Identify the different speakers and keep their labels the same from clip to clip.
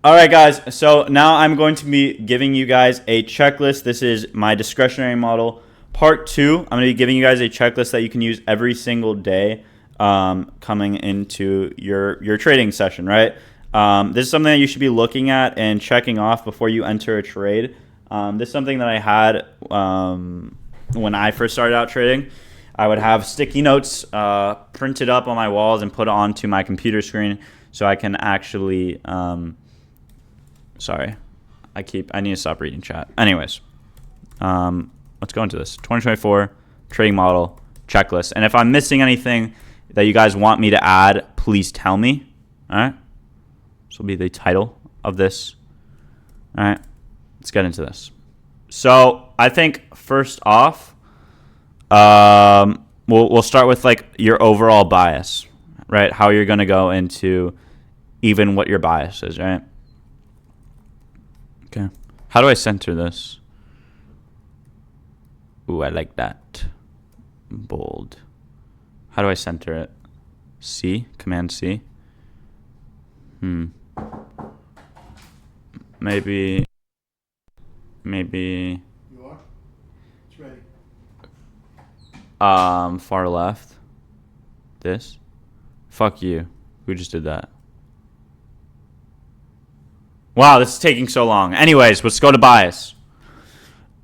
Speaker 1: All right, guys. So now I'm going to be giving you guys a checklist. This is my discretionary model part 2. I'm going to be giving you guys a checklist that you can use every single day coming into your trading session, right? This is something that you should be looking at and checking off before you enter a trade. This is something that I had when I first started out trading. I would have sticky notes printed up on my walls and put onto my computer screen so I can actually sorry, I need to stop reading chat. Anyways, let's go into this 2024 trading model checklist. And if I'm missing anything that you guys want me to add, please tell me. All right, this will be the title of this. All right, let's get into this. So I think first off, we'll start with like your overall bias, right? How you're gonna go into even what your bias is, right? Okay. How do I center this? Ooh, I like that. Bold. How do I center it? C? Command C? Maybe.
Speaker 2: You are? It's ready.
Speaker 1: Far left. This? Fuck you. Who just did that? Wow, this is taking so long. Anyways, let's go to bias.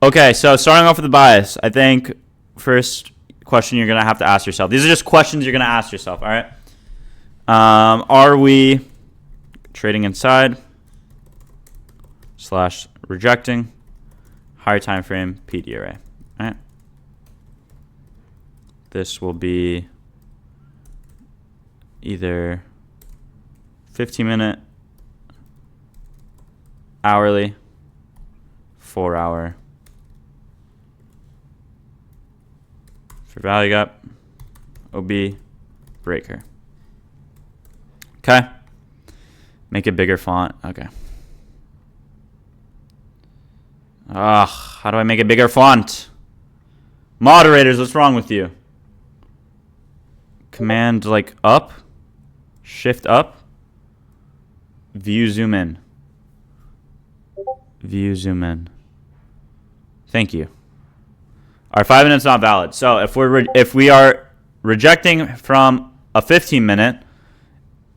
Speaker 1: Okay, so starting off with the bias, I think first question you're going to have to ask yourself. These are just questions you're going to ask yourself, all right? Are we trading inside / rejecting higher time frame PD array, all right? This will be either 15-minute, hourly, 4-hour, for value gap, OB, breaker. Okay. Make it bigger font. Okay. How do I make it bigger font? Moderators, what's wrong with you? Command like up, shift up, view zoom in. View zoom in. Thank you. Our 5 minutes not valid. So if we are rejecting from a 15-minute,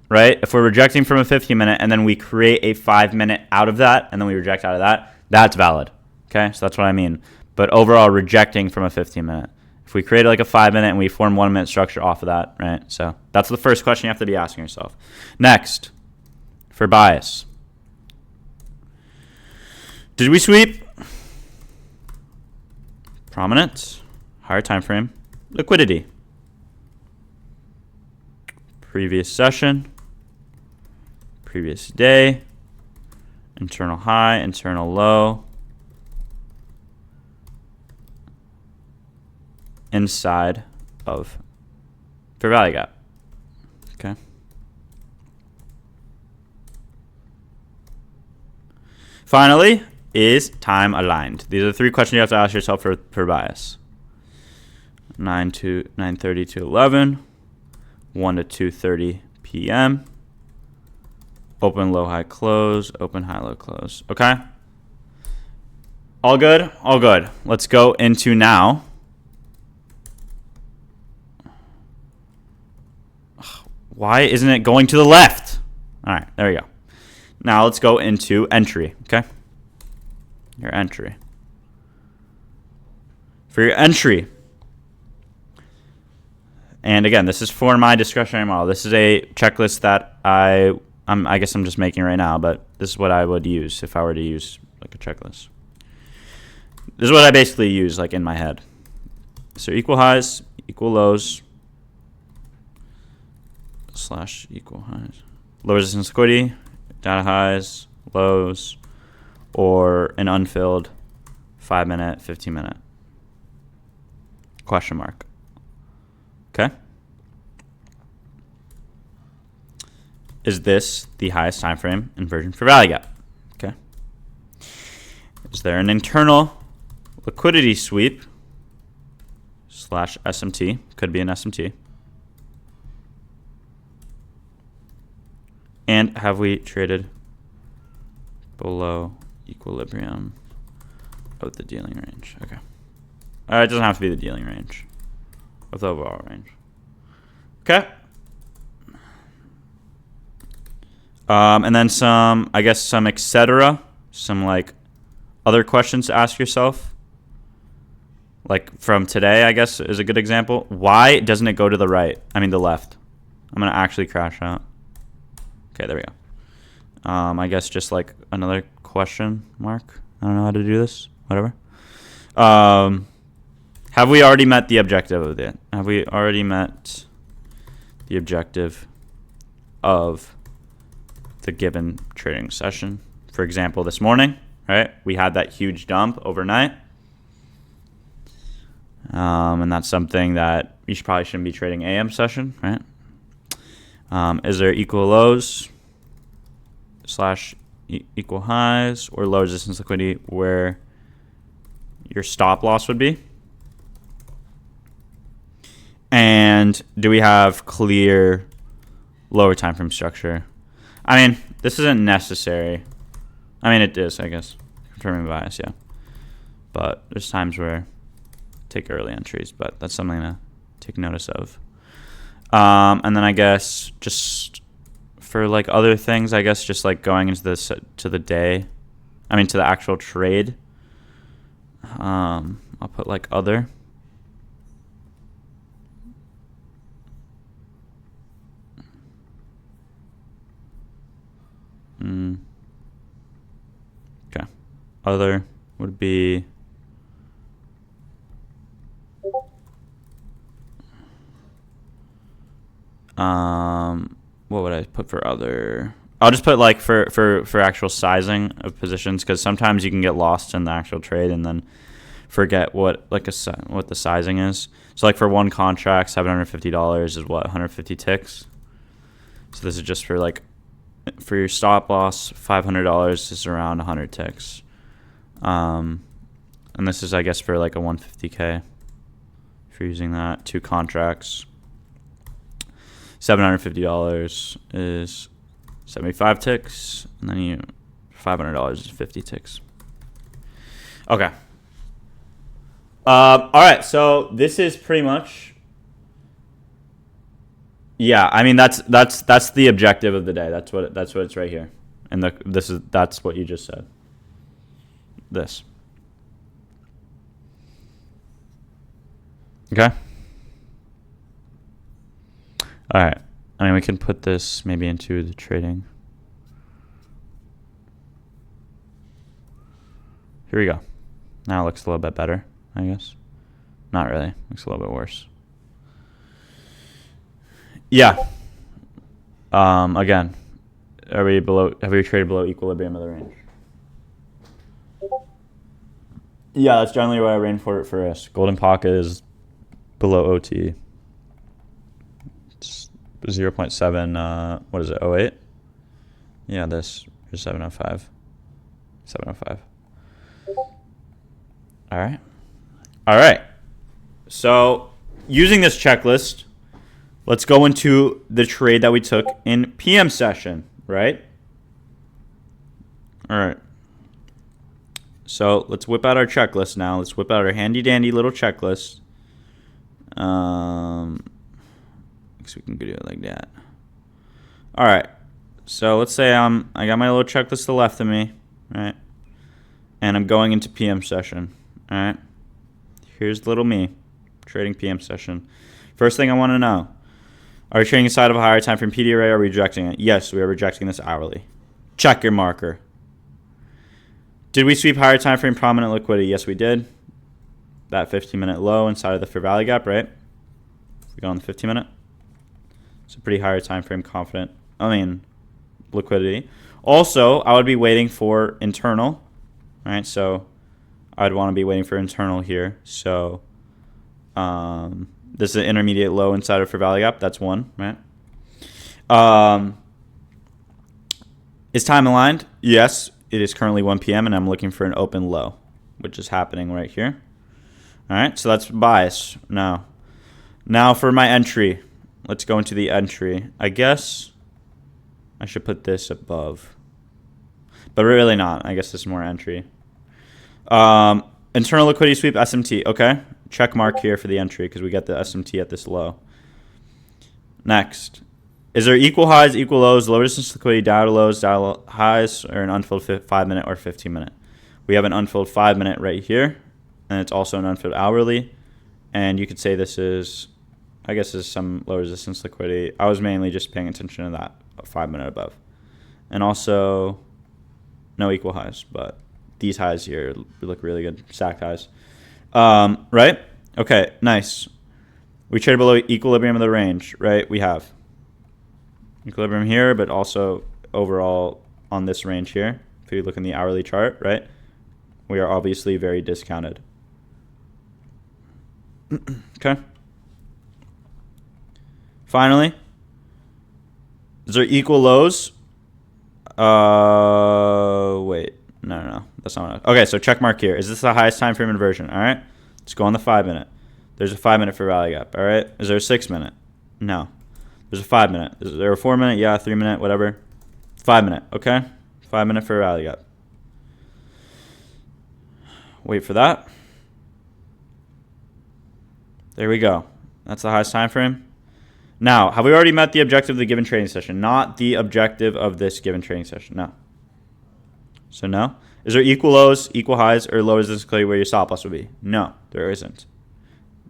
Speaker 1: right? If we're rejecting from a 15-minute and then we create a 5-minute out of that and then we reject out of that, that's valid. Okay, so that's what I mean. But overall, rejecting from a 15-minute. If we create like a 5-minute and we form 1-minute structure off of that, right? So that's the first question you have to be asking yourself. Next, for bias. Did we sweep? Prominence, higher time frame, liquidity. Previous session, previous day, internal high, internal low, inside of fair value gap. Okay. Finally, is time aligned? These are the 3 questions you have to ask yourself for bias. 9:30 to 11, 1 to 2:30 p.m. Open, low, high, close. Open, high, low, close. Okay. All good? All good. Let's go into now. Why isn't it going to the left? All right, there we go. Now let's go into entry, okay? Your entry. For your entry, and again, this is for my discretionary model. This is a checklist that I guess I'm just making right now, but this is what I would use if I were to use like a checklist. This is what I basically use like in my head. So equal highs, equal lows, / equal highs. Low resistance liquidity, data highs, lows, or an unfilled 5-minute, 15-minute. Question mark. Okay. Is this the highest time frame inversion for value gap? Okay. Is there an internal liquidity sweep / SMT? Could be an SMT. And have we traded below equilibrium of the dealing range. Okay. It doesn't have to be the dealing range. Of the overall range. Okay. And then some, I guess, some etc. Some like other questions to ask yourself. Like from today, I guess, is a good example. Why doesn't it go to the right? I mean the left. I'm going to actually crash out. Okay, there we go. I guess just like another question mark. I don't know how to do this. Whatever. Have we already met the objective of it? Have we already met the objective of the given trading session? For example, this morning, right? We had that huge dump overnight. And that's something that you probably shouldn't be trading AM session, right? Is there equal lows / equal highs or low resistance liquidity where your stop loss would be? And do we have clear lower time frame structure? I mean, this isn't necessary. I mean, it is, I guess. Confirming bias, yeah. But there's times where I take early entries, but that's something to take notice of. And then I guess just for like other things, I guess just like going into this to the day, I mean to the actual trade. I'll put like other. Okay. Other would be what would I put for other? I'll just put like for actual sizing of positions, because sometimes you can get lost in the actual trade and then forget what what the sizing is. So like for one contract, $750 is what, 150 ticks. So this is just for like for your stop loss. $500 is around 100 ticks. And this is, I guess, for like a 150K. If you're using that, 2 contracts. $750 is 75 ticks, and then $500 is 50 ticks. Okay. All right. So this is pretty much. Yeah, I mean that's the objective of the day. That's what it's right here, and that's what you just said. This. Okay. All right. I mean, we can put this maybe into the trading. Here we go. Now it looks a little bit better, I guess. Not really. Looks a little bit worse. Yeah. Again, have we traded below equilibrium of the range? Yeah, that's generally what I ran for us. Golden pocket is below OT. It's 0.7, what is it, 08? Yeah, this is 705. 705. All right. All right. So using this checklist, let's go into the trade that we took in PM session, right? All right. So let's whip out our checklist now. Let's whip out our handy dandy little checklist. So we can do it like that. All right. So let's say I got my little checklist to the left of me, right? And I'm going into PM session. All right. Here's little me trading PM session. First thing I want to know. Are we trading inside of a higher time frame PD array, or are we rejecting it? Yes, we are rejecting this hourly. Check your marker. Did we sweep higher time frame prominent liquidity? Yes, we did. That 15-minute low inside of the fair value gap, right? We go on the 15-minute. It's a pretty higher time frame confident. Liquidity. Also, I would be waiting for internal. All right, so I'd want to be waiting for internal here. So this is an intermediate low inside of fair value gap. That's one, right? Is time aligned? Yes, it is currently 1 p.m. and I'm looking for an open low, which is happening right here. All right, so that's bias. Now for my entry. Let's go into the entry. I guess I should put this above. but really not. I guess this is more entry. Internal liquidity sweep SMT. Okay, check mark here for the entry because we get the SMT at this low. Next, is there equal highs, equal lows, low resistance liquidity, data lows, data highs, or an unfilled 5-minute or 15-minute? We have an unfilled 5-minute right here, and it's also an unfilled hourly. And you could say this is, I guess, this is some low resistance liquidity. I was mainly just paying attention to that 5-minute above, and also no equal highs, but these highs here look really good, stacked highs. Right? Okay, nice. We trade below equilibrium of the range, right? We have equilibrium here, but also overall on this range here. If you look in the hourly chart, right? We are obviously very discounted. Okay. Finally, is there equal lows? Wait. No. That's not enough. Okay, so check mark here. Is this the highest time frame inversion? All right. Let's go on the 5-minute. There's a 5-minute for rally gap. All right. Is there a 6-minute? No. There's a 5-minute. Is there a 4-minute? Yeah, 3-minute, whatever. 5-minute. Okay. 5-minute for a rally gap. Wait for that. There we go. That's the highest time frame. Now, have we already met the objective of the given trading session? Not the objective of this given trading session. No. So no. Is there equal lows, equal highs, or low resistance liquidity where your stop loss would be? No, there isn't.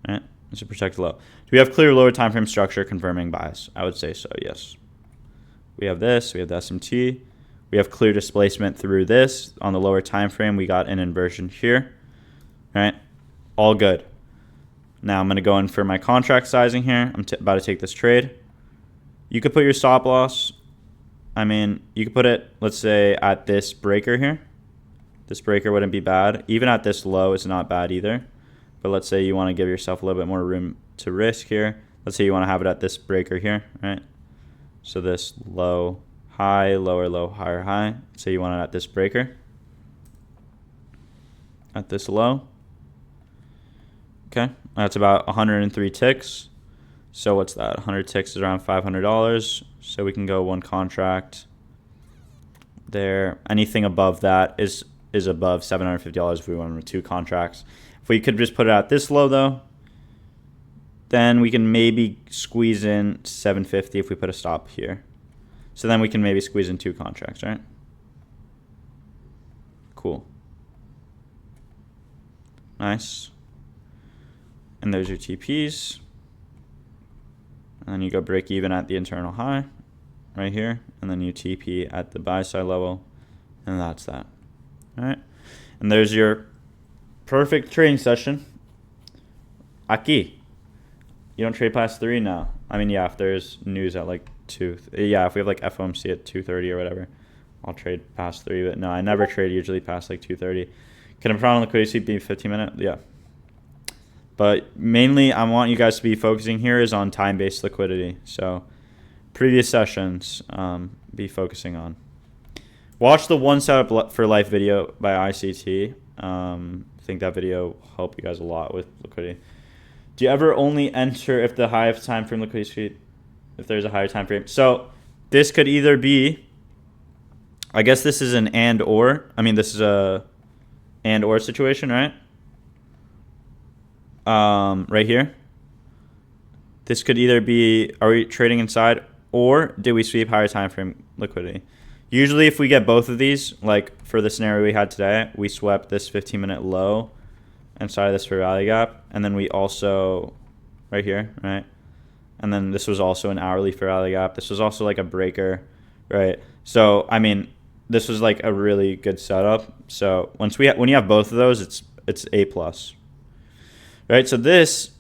Speaker 1: All right. Let's protect low. Do we have clear lower time frame structure confirming bias? I would say so, yes. We have this. We have the SMT. We have clear displacement through this. On the lower time frame, we got an inversion here. All right. All good. Now I'm going to go in for my contract sizing here. I'm about to take this trade. You could put your stop loss. I mean, you could put it, let's say, at this breaker here. This breaker wouldn't be bad. Even at this low, it's not bad either. But let's say you want to give yourself a little bit more room to risk here. Let's say you want to have it at this breaker here, right? So this low, high, lower, low, higher, high. Say you want it at this breaker. At this low. Okay, that's about 103 ticks. So what's that? 100 ticks is around $500. So we can go one contract there. Anything above that is above $750 if we went with two contracts. If we could just put it at this low though, then we can maybe squeeze in 750 if we put a stop here. So then we can maybe squeeze in two contracts, right? Cool. Nice. And there's your TPs. And then you go break even at the internal high right here. And then you TP at the buy side level. And that's that. All right. And there's your perfect trading session. Aquí. You don't trade past 3 now. I mean, yeah, if there's news at like 2. Yeah, if we have like FOMC at 2:30 or whatever, I'll trade past 3. But no, I never trade usually past like 2:30. Can a prone liquidity sweep be 15-minute? Yeah. But mainly, I want you guys to be focusing here is on time-based liquidity. So previous sessions, be focusing on. Watch the One Setup for Life video by ICT. I think that video will help you guys a lot with liquidity. Do you ever only enter if the high of time frame liquidity sweep, if there's a higher time frame? So this could either be, I guess this is an and or. I mean, this is a and or situation, right? Right here. This could either be, are we trading inside, or did we sweep higher time frame liquidity? Usually if we get both of these, like for the scenario we had today, we swept this 15-minute low inside of this for rally gap, and then we also, right here, right? And then this was also an hourly for rally gap. This was also like a breaker, right? So, I mean, this was like a really good setup. So once when you have both of those, it's A+. Right, so this,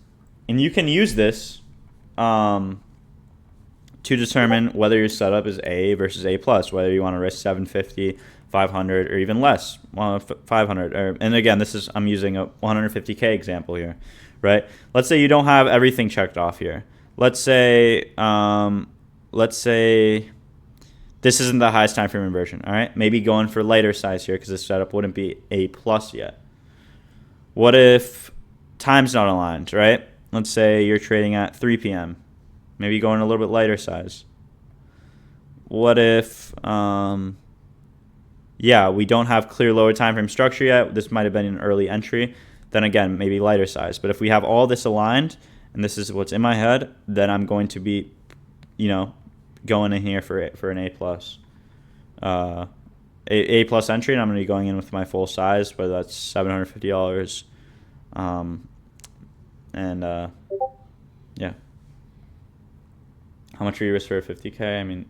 Speaker 1: and you can use this to determine whether your setup is A versus A+, whether you want to risk 750, 500, or even less, 500. And again, I'm using a 150K example here, right? Let's say you don't have everything checked off here. Let's say this isn't the highest time frame inversion, all right? Maybe going for lighter size here because this setup wouldn't be A+ yet. What if time's not aligned, right? Let's say you're trading at 3 p.m. Maybe going a little bit lighter size. What if Yeah, we don't have clear lower time frame structure yet. This might have been an early entry. Then again, maybe lighter size. But if we have all this aligned, and this is what's in my head, then I'm going to be, going in here for an A plus, A plus entry, and I'm going to be going in with my full size, whether that's $750, and yeah. How much are you risk for a 50K? I mean,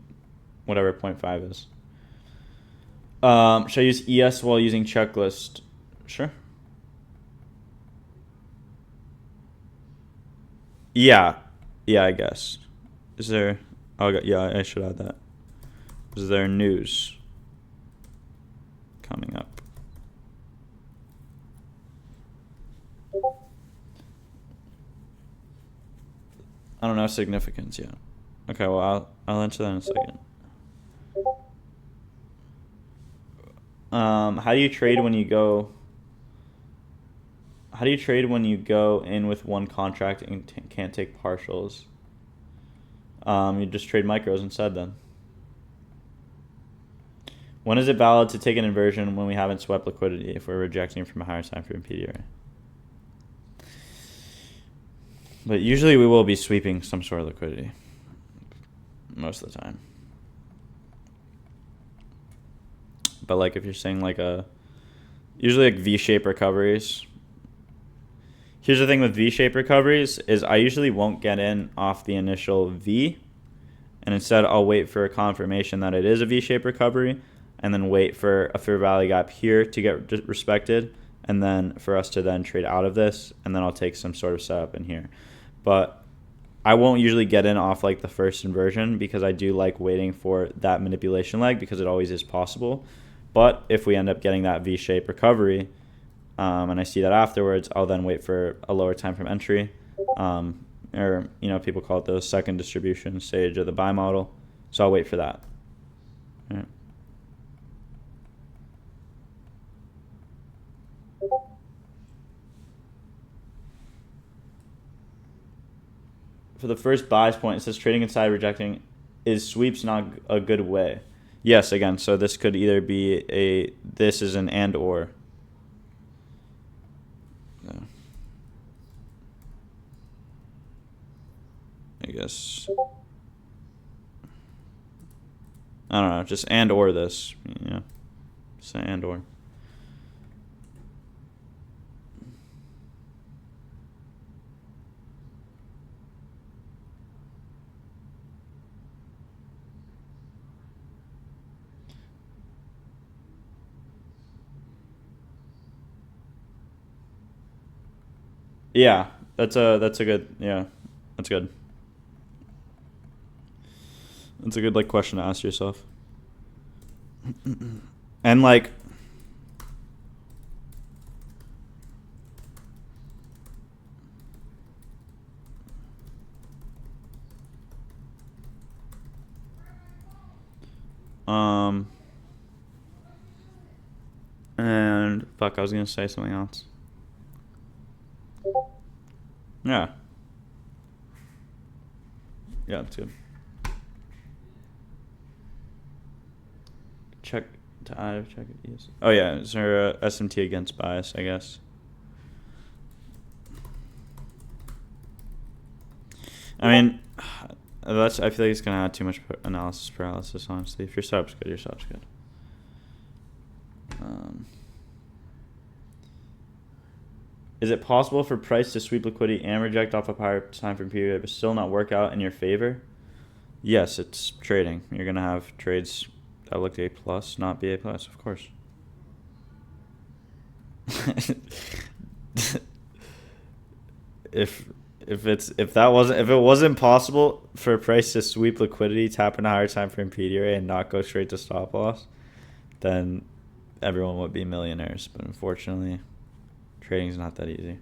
Speaker 1: whatever 0.5 is. Should I use ES while using checklist? Sure. Yeah, I guess. Is there? Yeah, I should add that. Is there news coming up? I don't know significance yet. Okay, well I'll answer that in a second. How do you trade when you go? How do you trade when you go in with one contract and can't take partials? You just trade micros instead then. When is it valid to take an inversion when we haven't swept liquidity if we're rejecting from a higher time frame PDRA? But usually we will be sweeping some sort of liquidity most of the time. But like if you're saying like usually like V-shape recoveries. Here's the thing with V-shape recoveries is I usually won't get in off the initial V, and instead I'll wait for a confirmation that it is a V-shape recovery, and then wait for a fair value gap here to get respected, and then for us to then trade out of this, and then I'll take some sort of setup in here. But I won't usually get in off like the first inversion because I do like waiting for that manipulation leg because it always is possible. But if we end up getting that V-shape recovery, and I see that afterwards, I'll then wait for a lower time frame entry, or people call it the second distribution stage of the buy model. So I'll wait for that. All right. For the first buys point, it says trading inside rejecting. Is sweeps not a good way? Yes, again, so this could either be this is an and or. I guess. I don't know, just and or this. Yeah. Just and or. Yeah, that's a good, yeah, that's good. That's a good like question to ask yourself. And like and fuck, I was gonna say something else. Yeah. Yeah, that's good. Check to add, check it. Yes. Oh yeah, is there a SMT against bias? I guess. I mean, I feel like it's gonna add too much analysis paralysis. Honestly, if your setup's good, your setup's good. Is it possible for price to sweep liquidity and reject off a higher time frame period but still not work out in your favor? Yes, it's trading. You're going to have trades that look A plus, not be A plus, of course. if it wasn't possible for a price to sweep liquidity, tap into higher time frame PDRA and not go straight to stop loss, then everyone would be millionaires. But unfortunately, trading is not that easy.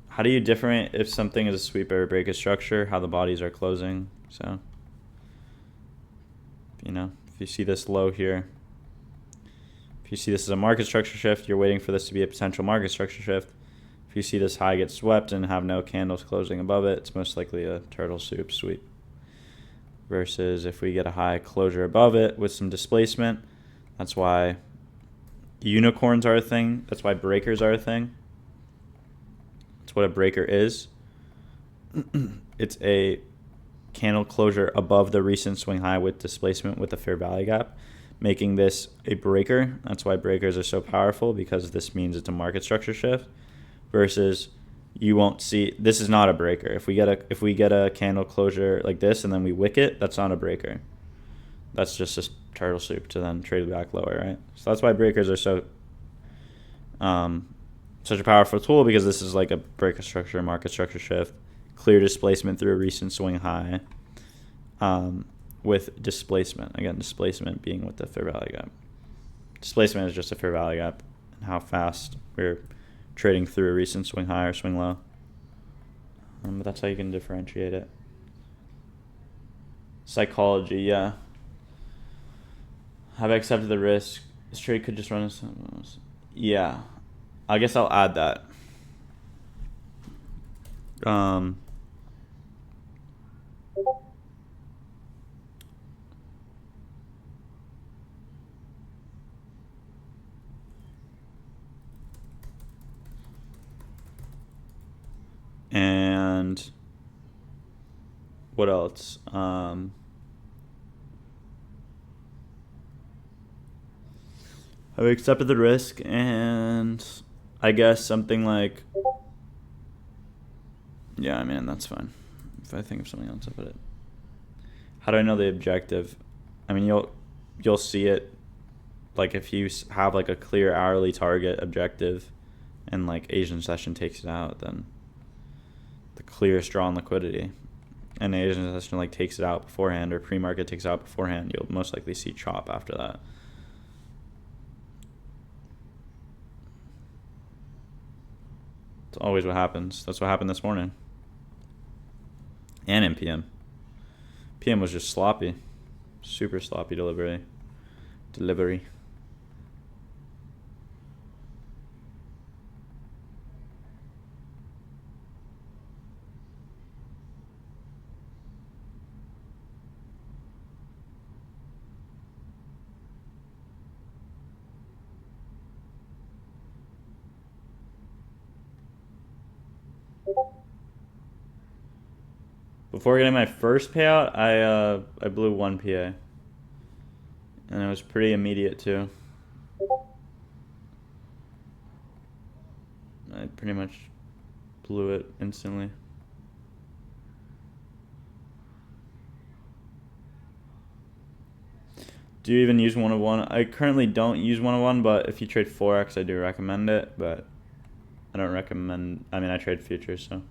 Speaker 1: How do you differentiate if something is a sweep or a break of structure? How the bodies are closing. So, if you see this low here, if you see this as a market structure shift, you're waiting for this to be a potential market structure shift. If you see this high get swept and have no candles closing above it, it's most likely a turtle soup sweep. versus if we get a high closure above it with some displacement. That's why unicorns are a thing. That's why breakers are a thing. That's what a breaker is. It's a candle closure above the recent swing high with displacement with a fair value gap, making this a breaker. That's why breakers are so powerful, because this means it's a market structure shift versus you won't see, this is not a breaker. If we get a candle closure like this and then we wick it, that's not a breaker. That's just a turtle soup to then trade back lower, right? So that's why breakers are so such a powerful tool, because this is like a breaker structure, market structure shift, clear displacement through a recent swing high, with displacement. Again, displacement being with the fair value gap. Displacement is just a fair value gap and how fast we're trading through a recent swing high or swing low. But that's how you can differentiate it. Psychology, yeah. Have I accepted the risk? This trade could just run as... Yeah. I guess I'll add that. And what else? Have I accepted the risk? And I guess something like, yeah, I mean, that's fine. If I think of something else, I'll put it. How do I know the objective? I mean, you'll see it, like if you have like a clear hourly target objective and like Asian session takes it out, then the clearest draw on liquidity, and the Asian session like takes it out beforehand, or pre-market takes it out beforehand, you'll most likely see chop after that. It's always what happens. That's what happened this morning. And in PM. PM was just sloppy. Super sloppy delivery. Before getting my first payout, I blew one PA, and it was pretty immediate too. I pretty much blew it instantly. Do you even use 101? I currently don't use 101, but if you trade Forex, I do recommend it, but I don't recommend, I mean, I trade futures, so.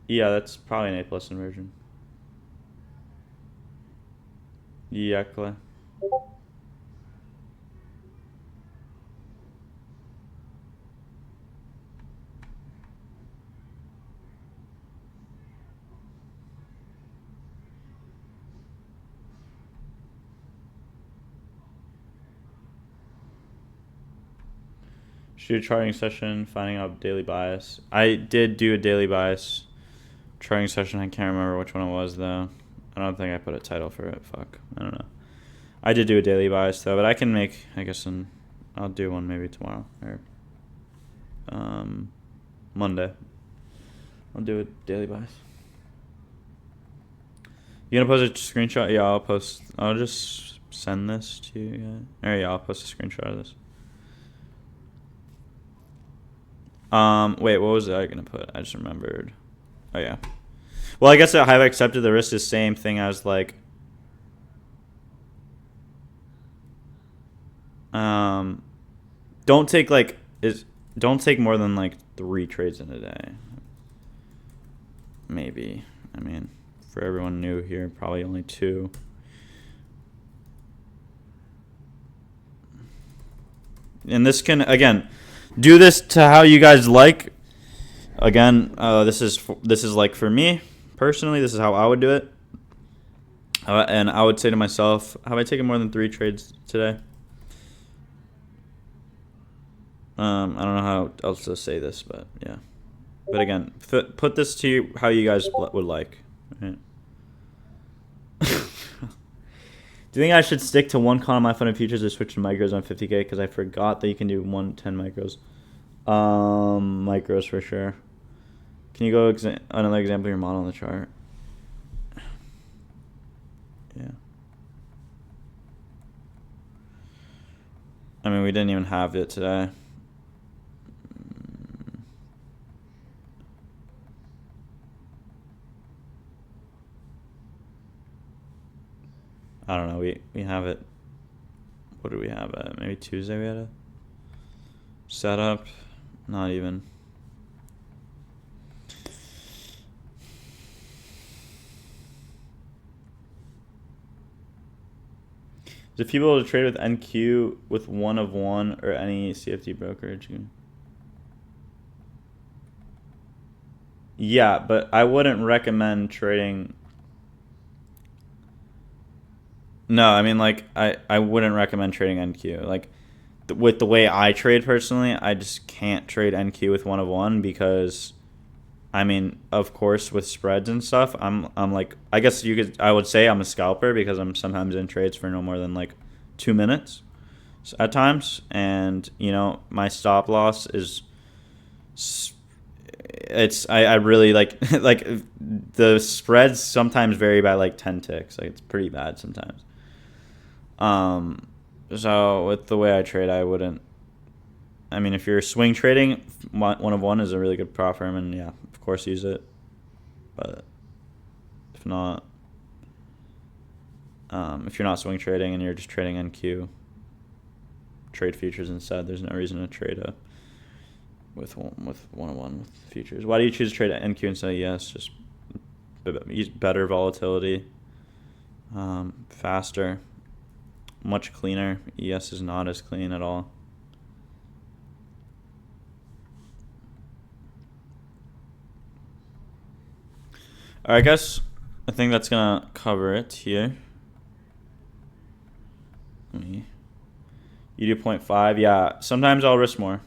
Speaker 1: Yeah, that's probably an A+ inversion. Yeah, Clay. Shoot a charting session, finding out daily bias. I did do a daily bias charting session. I can't remember which one it was though. I don't think I put a title for it. Fuck. I don't know. I did do a daily bias though, but I can make, I guess, I'll do one maybe tomorrow or Monday. I'll do a daily bias. You gonna post a screenshot? Yeah, I'll just send this to you guys. Yeah, I'll post a screenshot of this. Wait, what was I gonna put? I just remembered. Oh yeah. Well, I guess I have accepted the risk is the same thing as like don't take more than like 3 trades in a day. Maybe. I mean, for everyone new here, probably only 2. And this can, again, do this to how you guys like. Again, this is like for me personally, this is how I would do it. And I would say to myself, have I taken more than 3 trades today? I don't know how else to say this, but yeah. But again, put this to how you guys would like. Right? Do you think I should stick to one con on my funded futures or switch to micros on 50K? Because I forgot that you can do 110 micros. Micros for sure. Can you go another example of your model on the chart? Yeah. I mean, we didn't even have it today. I don't know. We have it. What do we have? Maybe Tuesday we had a setup. Not even. Is it feasible to trade with NQ with 1 of 1 or any CFD brokerage? Yeah, but I wouldn't recommend trading. No, I mean, like, I wouldn't recommend trading NQ. Like, with the way I trade personally, I just can't trade NQ with 1 of 1 because, I mean, of course, with spreads and stuff, I'm like, I guess I would say I'm a scalper because I'm sometimes in trades for no more than like 2 minutes at times, and my stop loss is, I really like like the spreads sometimes vary by like 10 ticks. Like, it's pretty bad sometimes. So with the way I trade, I wouldn't. I mean, if you're swing trading, 1 of 1 is a really good prop firm, and yeah, of course use it. But if not, if you're not swing trading and you're just trading NQ, trade futures instead. There's no reason to trade with 1 of 1 with futures. Why do you choose to trade NQ instead of ES? Just better volatility, faster, much cleaner. ES is not as clean at all. I guess I think that's gonna cover it here. You do 0.5. Yeah, sometimes I'll risk more.